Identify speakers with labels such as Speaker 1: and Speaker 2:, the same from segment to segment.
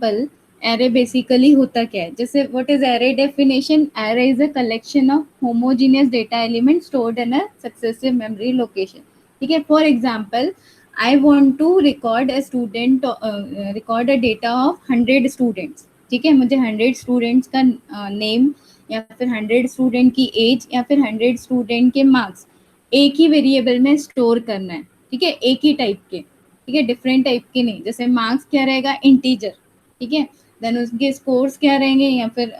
Speaker 1: Array basically होता क्या है, जैसे what is array definition, array is a collection of homogeneous data element stored in a successive memory location. ठीक है, for example I want to record a student, record a data of 100 students. ठीक है, मुझे 100 students का name या फिर 100 student की as या फिर 100 स्टूडेंट के मार्क्स एक ही वेरिएबल में स्टोर करना है। ठीक है, एक ही टाइप के, ठीक है, डिफरेंट टाइप के नहीं। जैसे मार्क्स क्या रहेगा, इंटीजर। ठीक है, देन उसके स्कोर्स क्या रहेंगे या फिर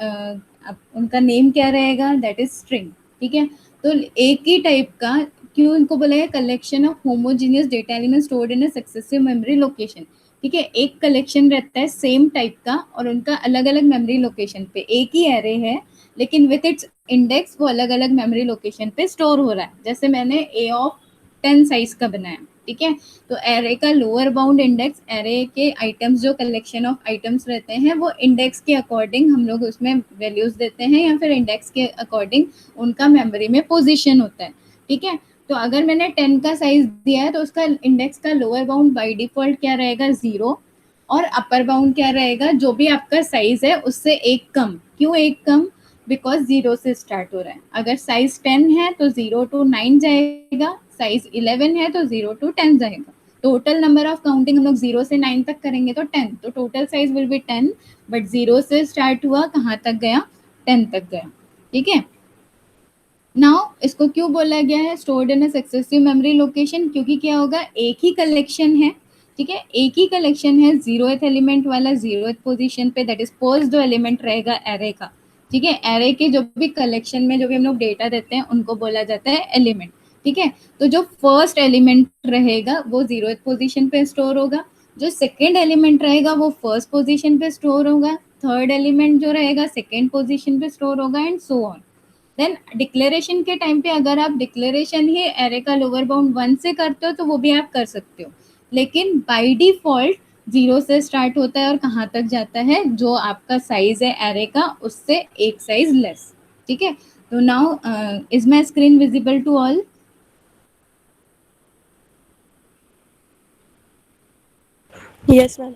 Speaker 1: उनका नेम क्या रहेगा, दैट इज स्ट्रिंग। ठीक है, तो एक ही टाइप का, क्यों इनको बोला है collection of homogeneous data element stored in a successive memory location. ठीक है, एक कलेक्शन रहता है सेम टाइप का और उनका अलग अलग मेमोरी लोकेशन पे, एक ही एरे है लेकिन विथ इट्स इंडेक्स वो अलग अलग मेमोरी लोकेशन पे स्टोर हो रहा है। जैसे मैंने ए ऑफ 10 साइज का बनाया। ठीक है, तो एरे का लोअर बाउंड इंडेक्स, एरे के आइटम्स जो कलेक्शन ऑफ आइटम्स रहते हैं वो इंडेक्स के अकॉर्डिंग हम लोग उसमें वैल्यूज देते हैं या फिर इंडेक्स के अकॉर्डिंग उनका मेमोरी में पोजीशन होता है। ठीक है, तो अगर मैंने 10 का साइज दिया है तो उसका इंडेक्स का लोअर बाउंड बाय डिफॉल्ट क्या रहेगा, 0, और अपर बाउंड क्या रहेगा, जो भी आपका साइज है उससे एक कम। क्यों एक कम, बिकॉज 0 से स्टार्ट हो रहा है। अगर साइज 10 है तो 0 to 9 जाएगा, साइज 11 है तो 0 to 10 जाएगा। टोटल नंबर ऑफ काउंटिंग हम लोग 0 से 9 तक करेंगे तो 10, तो total size will be 10, but 0 से स्टार्ट हुआ कहाँ तक गया, 10 तक गया। ठीक है, नाउ इसको क्यों बोला गया है stored in a successive memory location, क्योंकि क्या होगा, एक ही कलेक्शन है। ठीक है, एक ही कलेक्शन है, 0th एलिमेंट वाला 0th पोजीशन पे, दैट इज फर्स्ट जो एलिमेंट रहेगा एरे का। ठीक है, एरे के जो भी कलेक्शन में जो भी हम लोग डेटा देते हैं उनको बोला जाता है एलिमेंट। ठीक है, तो जो फर्स्ट एलिमेंट रहेगा वो 0th पोजीशन पे स्टोर होगा, जो सेकेंड एलिमेंट रहेगा वो फर्स्ट पोजीशन पे स्टोर होगा, थर्ड एलिमेंट जो रहेगा सेकेंड पोजीशन पे स्टोर होगा, and so on. Then declaration के टाइम पे अगर आप डिक्लेरेशन ही एरे का लोअर बाउंड 1 से करते हो तो वो भी आप कर सकते हो, लेकिन बाय डिफॉल्ट 0 से स्टार्ट होता है और कहाँ तक जाता है, जो आपका साइज है एरे का उससे एक साइज लेस। ठीक है, तो now is my screen visible to all?
Speaker 2: Yes, ma'am.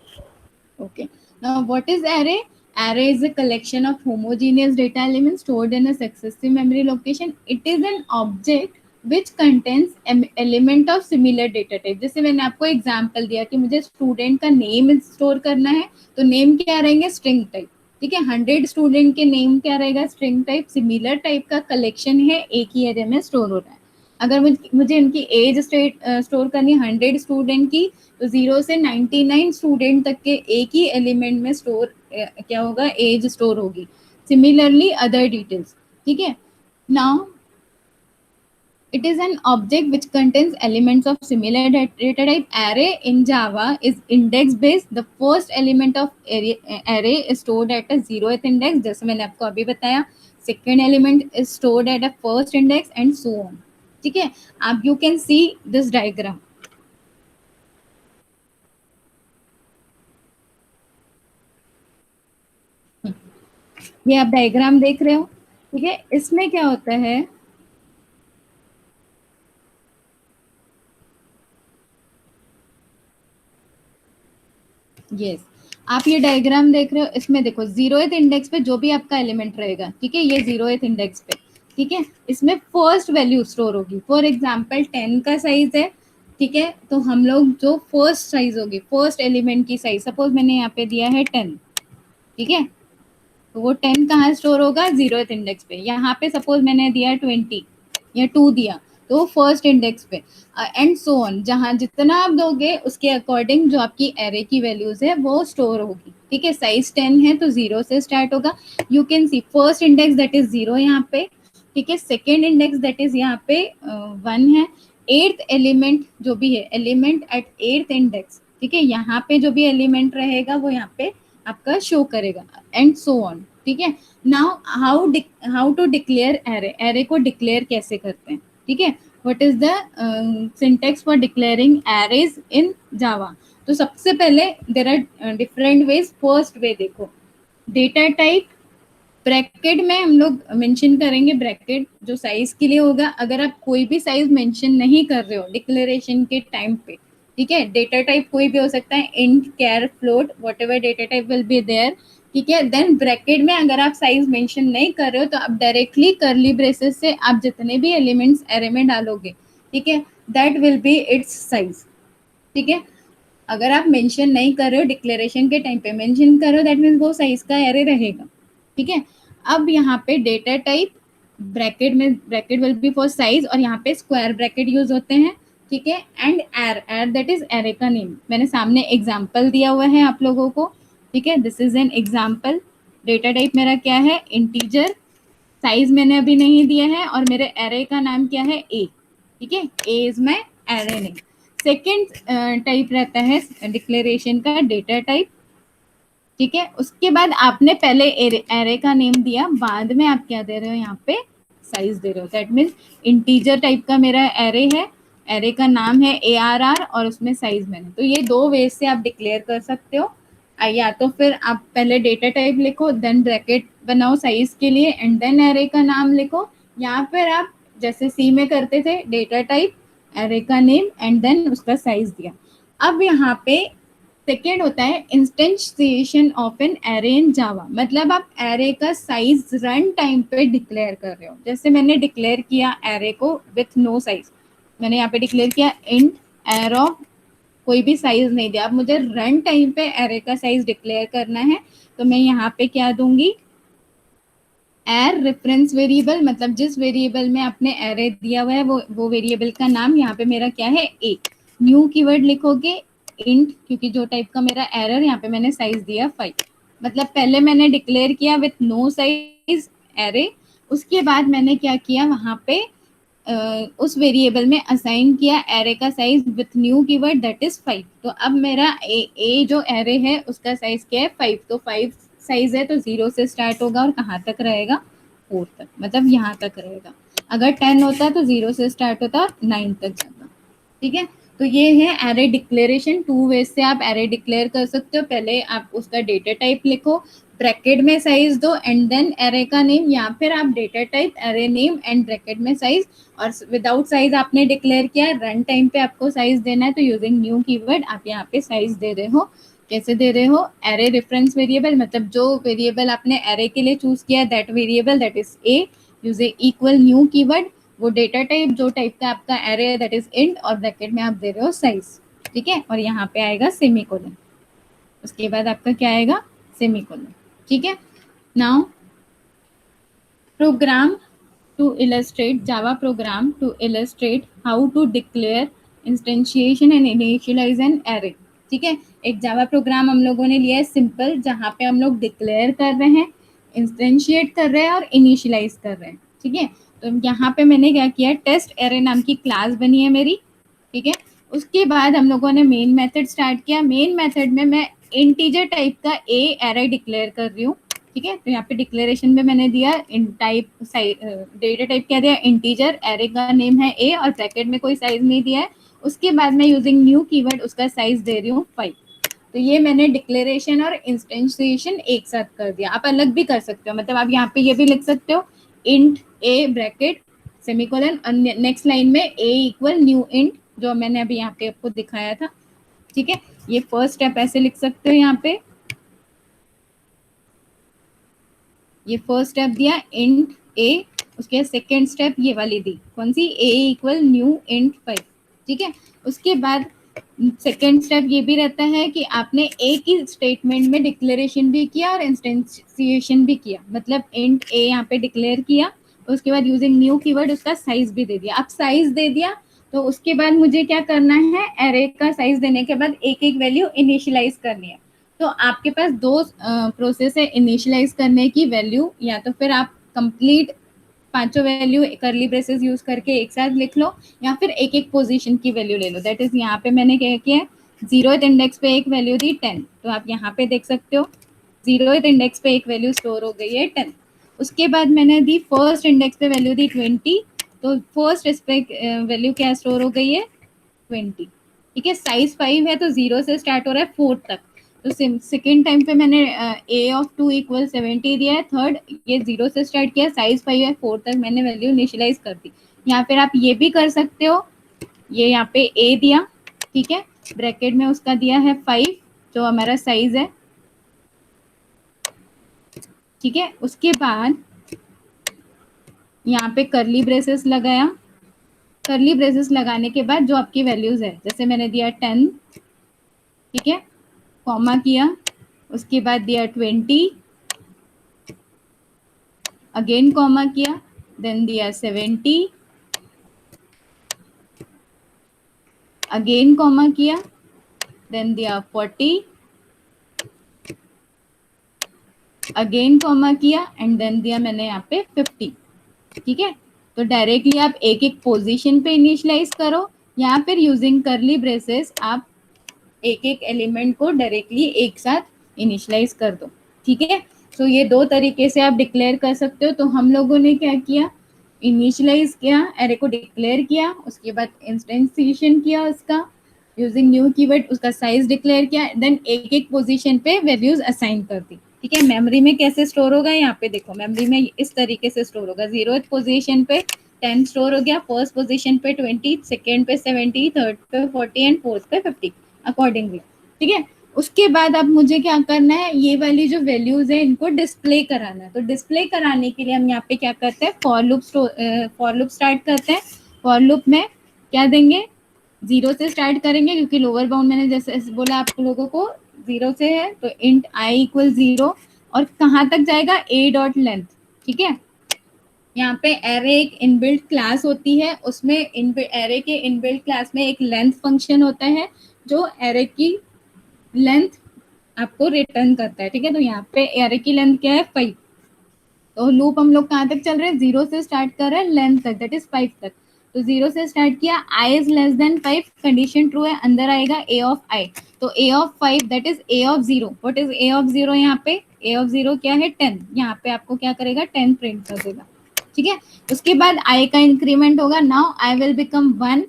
Speaker 1: Okay. Now, what is array? Array is a collection of homogeneous data elements stored in a successive memory location. It is an object which contains element of similar data type. जैसे मैंने आपको example दिया कि मुझे student का name store करना है, तो नेम क्या रहेंगे, स्ट्रिंग टाइप। ठीक है, 100 स्टूडेंट के नेम क्या रहेगा, स्ट्रिंग टाइप। सिमिलर टाइप का कलेक्शन है, एक ही एरे में स्टोर हो रहा है। अगर मुझे इनकी एज स्टोर करनी है 100 स्टूडेंट की, तो 0 से 99 तक के एक ही एलिमेंट में स्टोर क्या होगा, एज स्टोर होगी। Similarly other details. ठीक है, now it is an object which contains elements of similar data type. Array in Java is index based. The first element of array is stored at a 0th index, जैसे मैंने आपको अभी बताया। Second element is stored at a first index and so on. ठीक है, आप you can see this diagram. ये आप डायग्राम देख रहे हो। ठीक है, इसमें क्या होता है, यस, आप ये डायग्राम देख रहे हो, इसमें देखो 0th इंडेक्स पे जो भी आपका एलिमेंट रहेगा, ठीक है, ये 0th इंडेक्स पे, ठीक है, इसमें फर्स्ट वैल्यू स्टोर होगी। फॉर एग्जांपल 10 का साइज है। ठीक है, तो हम लोग जो फर्स्ट साइज होगी, फर्स्ट एलिमेंट की साइज, सपोज मैंने यहाँ पे दिया है 10। ठीक है, तो वो 10 कहाँ स्टोर होगा, 0th इंडेक्स पे। यहाँ पे सपोज मैंने दिया 20 या 2 दिया, तो फर्स्ट इंडेक्स पे, एंड सो ऑन। जहाँ जितना आप दोगे उसके अकॉर्डिंग जो आपकी एरे की वैल्यूज है वो स्टोर होगी। ठीक है, साइज 10 है तो 0 से स्टार्ट होगा। You can see first index that is 0 यहाँ पे। ठीक है, सेकेंड इंडेक्स दैट इज यहाँ पे 1 है। एट्थ एलिमेंट जो भी है, एलिमेंट एट एट्थ इंडेक्स, ठीक है, यहाँ पे जो भी एलिमेंट रहेगा वो यहाँ पे आपका शो करेगा, एंड सो ऑन। ठीक है, now how to declare array, array को डिक्लेयर कैसे करते हैं। ठीक है, what is the syntax for declaring arrays in Java. तो सबसे पहले there are different ways. First way देखो, डेटा टाइप ब्रैकेट में हम लोग मेंशन करेंगे, ब्रैकेट जो साइज के लिए होगा। अगर आप कोई भी साइज मेंशन नहीं कर रहे हो डिक्लेरेशन के टाइम पे, ठीक है। डेटा टाइप कोई भी हो सकता है, int, char, float, whatever data type will be there, ठीक है। देन ब्रैकेट में अगर आप साइज मेंशन नहीं कर रहे हो तो आप डायरेक्टली करली ब्रेसेस से आप जितने भी एलिमेंट्स एरे में डालोगे, ठीक है, that will be it's size, ठीक है। अगर आप मेंशन नहीं कर रहे हो, डिक्लेरेशन के टाइम पे मेंशन करो, दैट मीन्स वो साइज का एरे रहेगा, ठीक है। अब यहाँ पे डेटा टाइप ब्रैकेट में, bracket will be for size, और यहाँ पे स्क्वायर ब्रैकेट यूज होते हैं, ठीक है। एंड एर, एर दैट इज एरे का नेम, मैंने सामने एग्जाम्पल दिया हुआ है आप लोगों को, ठीक है। This is an example. Data type मेरा क्या है, इंटीजर, साइज मैंने अभी नहीं दिया है, और मेरे एरे का नाम क्या है, ए, ठीक है। A is my array name. Second type रहता है डिक्लेरेशन का डेटा टाइप, ठीक है। उसके बाद आपने पहले एरे का नेम दिया, बाद में आप क्या दे रहे हो, यहाँ पे साइज दे रहे हो। दैट मीन्स इंटीजर टाइप का मेरा एरे है, एरे का नाम है ARR, और उसमें साइज मैंने, तो ये दो वे से आप डिक्लेयर कर सकते हो। या तो फिर आप पहले डेटा टाइप लिखो, देन ब्रैकेट बनाओ साइज के लिए, एंड देन एरे का नाम लिखो, या फिर आप जैसे सी में करते थे, डेटा टाइप, एरे का नेम, एंड देन उसका साइज दिया। अब यहाँ पे सेकेंड होता है इंस्टेंशिएशन ऑफ एन एरे इन जावा, मतलब आप एरे का साइज रन टाइम पे डिक्लेयर कर रहे हो। जैसे मैंने डिक्लेयर किया एरे को विथ नो साइज, मैंने यहाँ पे डिक्लेयर किया इंट एर ऑफ, कोई भी साइज नहीं दिया। अब मुझे रन टाइम पे एरे का साइज डिक्लेयर करना है, तो मैं यहाँ पे क्या दूंगी, एर रेफरेंस वेरिएबल, मतलब जिस वेरिएबल में आपने एरे दिया हुआ है वो वेरिएबल का नाम यहाँ पे मेरा क्या है, ए। न्यू कीवर्ड लिखोगे इंट, क्योंकि जो टाइप का मेरा एरर, यहाँ पे मैंने साइज दिया 5, मतलब पहले मैंने डिक्लेयर किया विथ नो साइज एरे, उसके बाद मैंने क्या किया, वहाँ पे उस वेरिएबल में असाइन किया एरे का size with new keyword that is 5। तो अब मेरा ए जो एरे है उसका साइज क्या है, 5, तो 5 साइज है, तो 0 से स्टार्ट होगा और कहाँ तक रहेगा, 4 तक, मतलब यहाँ तक रहेगा। अगर 10 होता तो 0 से स्टार्ट होता और 9 तक जाता, ठीक है। तो ये है एरे डिक्लेरेशन, टू वेज से आप एरे डिक्लेयर कर सकते हो। पहले आप उसका डेटा टाइप लिखो, ब्रैकेट में साइज दो, एंड देन एरे का नेम, या फिर आप data type, array name and bracket में साइज, और विदाउट साइज आपने डिक्लेयर किया, रन टाइम पे आपको साइज देना है, तो यूजिंग न्यू कीवर्ड आप यहाँ पे साइज दे रहे हो। कैसे दे रहे हो, एरे रेफरेंस वेरिएबल, मतलब जो वेरिएबल आपने एरे के लिए चूज किया, that variable that is a, using equal new keyword, वो डेटा टाइप जो टाइप का आपका एरे है दैट इज इंट, और ब्रैकेट में आप दे रहे हो साइज, ठीक है। और यहाँ पे आएगा सेमीकोलन, उसके बाद आपका क्या आएगा, सेमीकोलन, ठीक है। Now program to illustrate, Java program to illustrate how to declare instantiation and initialize an array, ठीक है। एक जावा प्रोग्राम हम लोगों ने लिया है सिंपल, जहाँ पे हम लोग डिक्लेयर कर रहे हैं, इंस्टेंशिएट कर रहे हैं और इनिशियलाइज कर रहे हैं, ठीक है। तो यहाँ पे मैंने क्या किया, टेस्ट एरे नाम की क्लास बनी है मेरी, ठीक है। उसके बाद हम लोगों ने मेन मेथड स्टार्ट किया, मेन मेथड में मैं इंटीजर टाइप का ए एरे डिक्लेयर कर रही हूँ, ठीक है। तो यहाँ पे डिक्लेरेशन में मैंने दिया इन टाइप, डेटा टाइप क्या दिया, इंटीजर, एरे का नेम है ए, और ब्रैकेट में कोई साइज नहीं दिया है। उसके बाद मैं यूजिंग न्यू कीवर्ड उसका साइज दे रही हूँ 5। तो ये मैंने डिक्लेरेशन और इंस्टेंशिएशन एक साथ कर दिया। आप अलग भी कर सकते हो, मतलब आप यहाँ पे ये भी लिख सकते हो इंट ए ब्रैकेट सेमीकोलन, और नेक्स्ट लाइन में ए इक्वल न्यू इंट, जो मैंने अभी यहाँ पे आपको दिखाया था, ठीक है। ये फर्स्ट स्टेप ऐसे लिख सकते हो यहाँ पे, ये फर्स्ट स्टेप दिया इंट ए, उसके सेकेंड स्टेप ये वाली दी, कौन सी, ए इक्वल न्यू इंट 5, ठीक है। उसके बाद सेकेंड स्टेप ये भी रहता है कि आपने एक ही स्टेटमेंट में डिक्लेरेशन भी किया और इंस्टेंशिएशन भी किया, मतलब इंट ए यहाँ पे डिक्लेयर किया, उसके बाद यूजिंग न्यू कीवर्ड उसका साइज भी दे दिया। अब साइज दे दिया तो उसके बाद मुझे क्या करना है, एरे का साइज देने के बाद एक एक वैल्यू इनिशियलाइज करनी है। तो आपके पास दो प्रोसेस है इनिशियलाइज करने की वैल्यू, या तो फिर आप कंप्लीट पांचों वैल्यू करली ब्रेसेस यूज करके एक साथ लिख लो, या फिर एक एक पोजीशन की वैल्यू ले लो। दैट इज यहाँ पे मैंने क्या किया, 0th इंडेक्स पे एक वैल्यू दी 10, तो आप यहाँ पे देख सकते हो 0th इंडेक्स पे एक वैल्यू स्टोर हो गई है 10। उसके बाद मैंने दी फर्स्ट इंडेक्स पे वैल्यू दी 20, तो फर्स्ट इस पे वैल्यू क्या स्टोर हो गई है 20, ठीक है। साइज 5 है तो 0 से स्टार्ट हो रहा है 4 तक, तो सेकेंड टाइम पे मैंने ए ऑफ 2 इक्वल 70 दिया है, थर्ड ये 0 से स्टार्ट किया, साइज 5 है, 4 तक मैंने वैल्यू इनिशियलाइज कर दी। या फिर आप ये भी कर सकते हो, ये यहाँ पे ए दिया, ठीक है, ब्रैकेट में उसका दिया है 5 जो हमारा साइज है, ठीक है। उसके बाद यहाँ पे करली ब्रेसेस लगाया, करली ब्रेसेस लगाने के बाद जो आपकी वैल्यूज है, जैसे मैंने दिया 10, ठीक है, कॉमा किया, उसके बाद दिया 20, अगेन कॉमा किया, देन दिया 70, अगेन कॉमा किया, देन दिया 40, अगेन कॉमा किया एंड देन दिया मैंने यहाँ पे 50, ठीक है। तो डायरेक्टली आप एक एक पोजीशन पे इनिशियलाइज करो या फिर यूजिंग करली ब्रेसेस आप एक एक एलिमेंट को डायरेक्टली एक साथ इनिशियलाइज कर दो, ठीक है। तो ये दो तरीके से आप डिक्लेयर कर सकते हो। तो हम लोगों ने क्या किया, इनिशियलाइज किया, एरे को डिक्लेयर किया, उसके बाद इंस्टेंसिएशन किया उसका यूजिंग न्यू कीवर्ड, उसका साइज डिक्लेयर किया, देन एक एक पोजीशन पे वैल्यूज असाइन कर दी, ठीक है। मेमोरी में कैसे स्टोर होगा, यहाँ पे देखो मेमोरी में इस तरीके से स्टोर होगा, 0th पोजीशन पे 10 स्टोर हो गया, फर्स्ट पोजीशन पे 20, सेकेंड पे 70, थर्ड पे 40 एंड फोर्थ पे 50 अकॉर्डिंगली, ठीक है। उसके बाद अब मुझे क्या करना है, ये वाली जो वैल्यूज है इनको डिस्प्ले कराना है। तो डिस्प्ले कराने के लिए हम यहाँ पे क्या करते हैं, फॉर लूप स्टार्ट करते हैं। फॉर लूप में क्या देंगे, 0 से स्टार्ट करेंगे क्योंकि लोअर बाउंड मैंने जैसे बोला आप लोगों को 0 से है, तो इंट आई इक्वल 0 और कहाँ तक जाएगा, a डॉट लेंथ, ठीक है। यहाँ पे एरे एक इनबिल्ट क्लास होती है, उसमें एरे के इनबिल्ट क्लास में एक लेंथ फंक्शन होता है जो एरे की लेंथ आपको रिटर्न करता है, ठीक है। तो यहाँ पे एरे की लेंथ क्या है, 5। तो लूप हम लोग कहाँ तक चल रहे हैं, 0 से स्टार्ट कर रहे हैं लेंथ तक, दैट इज 5 तक। तो 0 से स्टार्ट किया, i is less than 5, condition true है, अंदर आएगा a ऑफ i। तो a of 5 that is a of 0। What is a of 0, यहाँ पे a ऑफ 0 क्या है, 10। यहाँ पे आपको क्या करेगा, 10 प्रिंट कर देगा, ठीक है। उसके बाद i का इंक्रीमेंट होगा, नाउ i विल बिकम 1।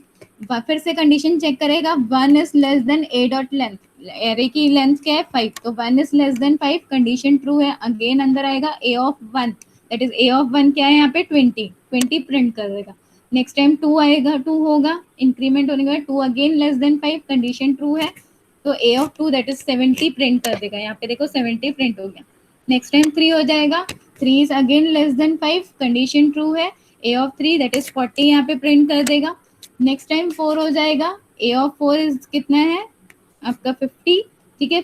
Speaker 1: फिर से कंडीशन चेक करेगा, 1 is less than a dot length, array की लेंथ क्या है 5, तो 1 is less than 5, condition true है, अगेन अंदर आएगा a of 1, that is a of 1 क्या है यहाँ पे 20 प्रिंट कर देगा। नेक्स्ट टाइम 2 आएगा, 2 होगा, इंक्रीमेंट होने के बाद 2 again less than 5, condition true है, तो a of 2 that is 70 print कर देगा। यहाँ पे देखो 70 प्रिंट हो गया। नेक्स्ट टाइम 3 हो जाएगा, 3 is again less than 5, condition true है, a ऑफ 3 दैट इज 40 यहाँ पे प्रिंट कर देगा। नेक्स्ट टाइम 4 हो जाएगा, a ऑफ 4 इज कितना है आपका 50, ठीक है।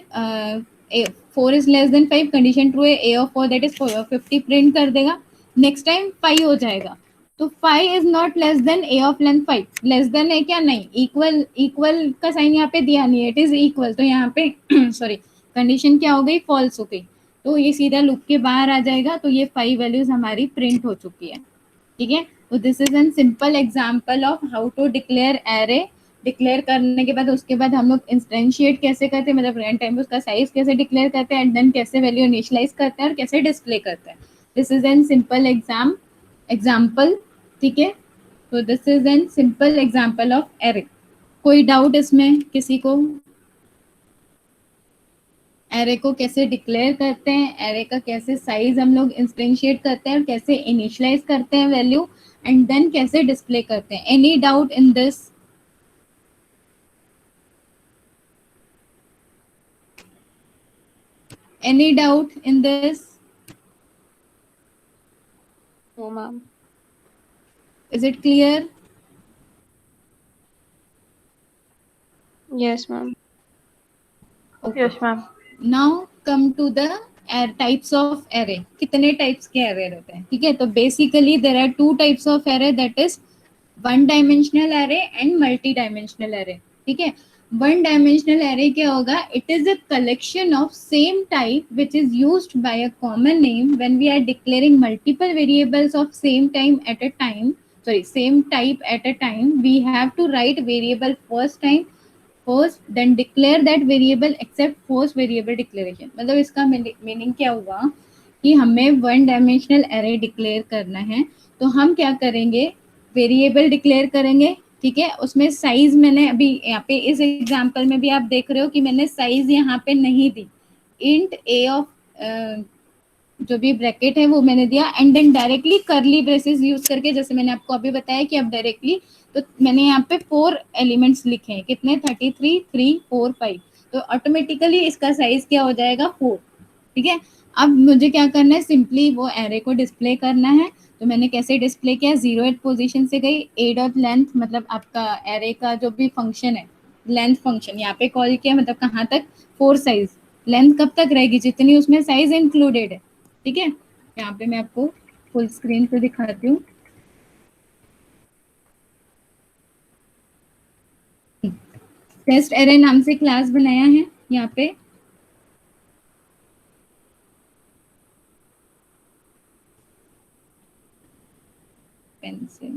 Speaker 1: 4 is less than 5, condition true है, a of 4 that is 50 print कर देगा। नेक्स्ट टाइम 5 हो जाएगा, तो 5 is not less than a of length 5, less than है क्या, नहीं, इक्वल, इक्वल का साइन यहाँ पे दिया नहीं है, इट इज इक्वल, तो यहाँ पे सॉरी कंडीशन क्या हो गई, फॉल्स हो गई, तो ये सीधा लूप के बाहर आ जाएगा। तो ये 5 वैल्यूज हमारी प्रिंट हो चुकी है, ठीक है। तो this is an simple example of how to declare array. Declare करने के बाद उसके बाद हम लोग इंस्टेंशिएट कैसे करते हैं, मतलब रन टाइम पे उसका साइज कैसे डिक्लेयर करते हैं, एंड देन कैसे वैल्यू इनिशियलाइज करते हैं और कैसे डिस्प्ले करते हैं। This is an simple example, ठीक है। तो this is an simple example of array. कोई डाउट इसमें किसी को, एरे को कैसे डिक्लेयर करते हैं, एरे का कैसे साइज हम लोग इंस्टेंशिएट करते हैं और कैसे इनिशियलाइज करते हैं वैल्यू, एंड देन कैसे डिस्प्ले करते हैं। Any doubt in this, any doubt in this?
Speaker 2: No, ma'am.
Speaker 1: Is it clear?
Speaker 2: Yes, ma'am.
Speaker 1: Okay.
Speaker 3: Yes, ma'am.
Speaker 1: Now come to the types of array. कितने types के array रहते हैं, ठीक है। तो basically there are two types of array, that is one dimensional array and multi dimensional array, ठीक है। One dimensional array क्या होगा, it is a collection of same type which is used by a common name when we are declaring multiple variables of same time at a time, sorry same type at a time. We have to write variable first then declare that variable except first variable declaration। मतलब इसका meaning क्या हुआ कि हमें one dimensional array declare करना है, तो हम क्या करेंगे, वेरिएबल डिक्लेयर करेंगे, ठीक है। उसमें साइज मैंने अभी यहाँ पे इस एग्जांपल में भी आप देख रहे हो कि मैंने साइज यहाँ पे नहीं दी, इंट a ऑफ जो भी ब्रैकेट है वो मैंने दिया, and then directly curly braces use करके, जैसे मैंने आपको अभी बताया कि आप डायरेक्टली तो मैंने यहाँ पे 4 एलिमेंट्स लिखे हैं, कितने, 33, 3, 4, 5, तो ऑटोमेटिकली इसका साइज क्या हो जाएगा, 4। ठीक है, अब मुझे क्या करना है, सिंपली वो एरे को डिस्प्ले करना है। तो मैंने कैसे डिस्प्ले किया, 0th पोजीशन से गई, ए डॉट लेंथ, मतलब आपका एरे का जो भी फंक्शन है, लेंथ फंक्शन यहाँ पे कॉल किया, मतलब कहाँ तक, 4 साइज। लेंथ कब तक रहेगी, जितनी उसमें साइज इंक्लूडेड है। ठीक है, यहाँ पे मैं आपको फुल स्क्रीन पे दिखाती हूँ। टेस्ट एरे नाम से क्लास बनाया है यहाँ पे। पेन से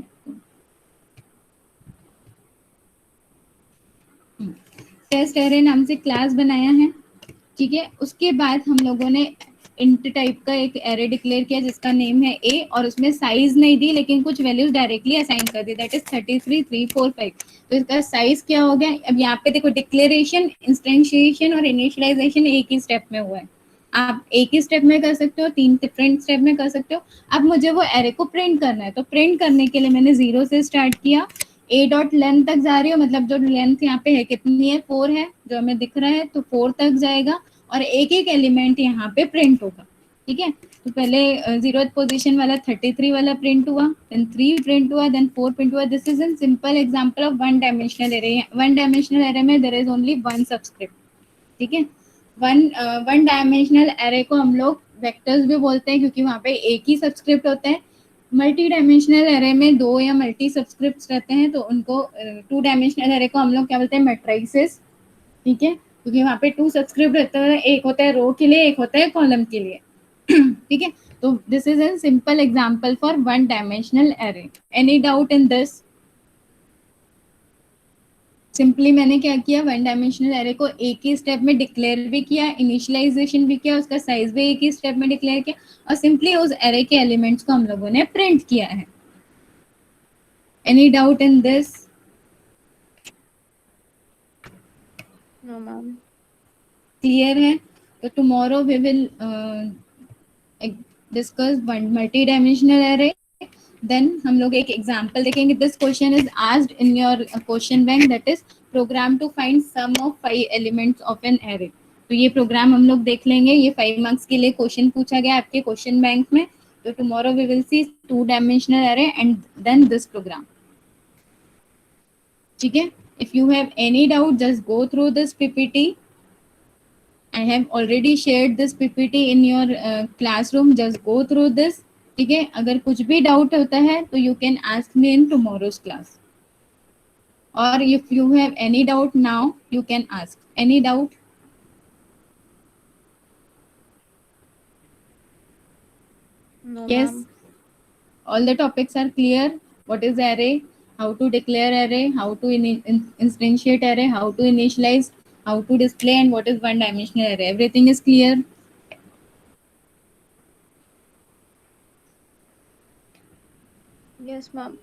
Speaker 1: टेस्ट एरे नाम से क्लास बनाया है। ठीक है, उसके बाद हम लोगों ने इंट टाइप का एक एरे डिक्लेयर किया जिसका नेम है ए, और उसमें साइज नहीं दी लेकिन कुछ वैल्यूज डायरेक्टली असाइन कर दी, दैट इज 33, 3, 4, 5। तो इसका साइज क्या हो गया, अब यहाँ पे देखो, डिक्लेरेशन, इंस्टेंशिएशन और इनिशियलाइजेशन एक ही स्टेप में हुआ है। आप एक ही स्टेप में कर सकते हो, 3 डिफरेंट स्टेप में कर सकते हो। अब मुझे वो एरे को प्रिंट करना है, तो प्रिंट करने के लिए मैंने 0 से स्टार्ट किया, ए डॉट लेंथ तक जा रही हो, मतलब जो लेंथ यहाँ पे है कितनी है, 4 है जो हमें दिख रहा है, तो 4 तक जाएगा और एक एक एलिमेंट यहाँ पे प्रिंट होगा। ठीक है, तो पहले 0th पोजीशन वाला 33 वाला प्रिंट हुआ, देन 3 प्रिंट हुआ, देन 4 प्रिंट हुआ। This is an simple example of one dimensional array. One dimensional array में there is only one subscript. ठीक है, वन वन डायमेंशनल एरे को हम लोग वेक्टर्स भी बोलते हैं क्योंकि वहाँ पे एक ही सबस्क्रिप्ट होता है। मल्टी डायमेंशनल एरे में दो या मल्टी सबस्क्रिप्ट्स रहते हैं, तो उनको टू डायमेंशनल एरे को हम लोग क्या बोलते हैं, मैट्रिसेस। ठीक है, क्योंकि वहाँ पे 2 सबस्क्रिप्ट रहते हैं, एक होता है रो के लिए, एक होता है कॉलम के लिए। ठीक है, तो this is an simple example for one dimensional array. Any doubt in this? Simply मैंने क्या किया, वन डायमेंशनल एरे को एक ही स्टेप में डिक्लेयर भी किया, इनिशियलाइजेशन भी किया, उसका साइज भी एक ही स्टेप में डिक्लेयर किया, और सिंपली उस एरे के एलिमेंट्स को हम लोगों ने प्रिंट किया है। Any doubt in this?
Speaker 2: No, ma'am.
Speaker 1: Clear है? तो tomorrow we will discuss one multi dimensional array. Then हम लोग एक एग्जांपल देखेंगे। This question is asked in your question bank, that is program to find sum of 5 elements of an array. तो ये programme हम लोग देख लेंगे, ये 5 मार्क्स के लिए क्वेश्चन पूछा गया आपके क्वेश्चन बैंक में। तो tomorrow we will see two dimensional array and then this program. ठीक है, if you have any doubt just go through this PPT. I have already shared this PPT in your classroom. Just go through this. ठीक है, अगर कुछ भी doubt होता है तो you can ask me in tomorrow's class. Or if you have any doubt now, you can ask. Any doubt?
Speaker 2: No,
Speaker 1: Yes,
Speaker 2: ma'am.
Speaker 1: all the topics are clear. What is array? How to declare array? How to instantiate array? How to initialize? How to display? And what is one dimensional array? Everything is clear.
Speaker 2: Yes, ma'am.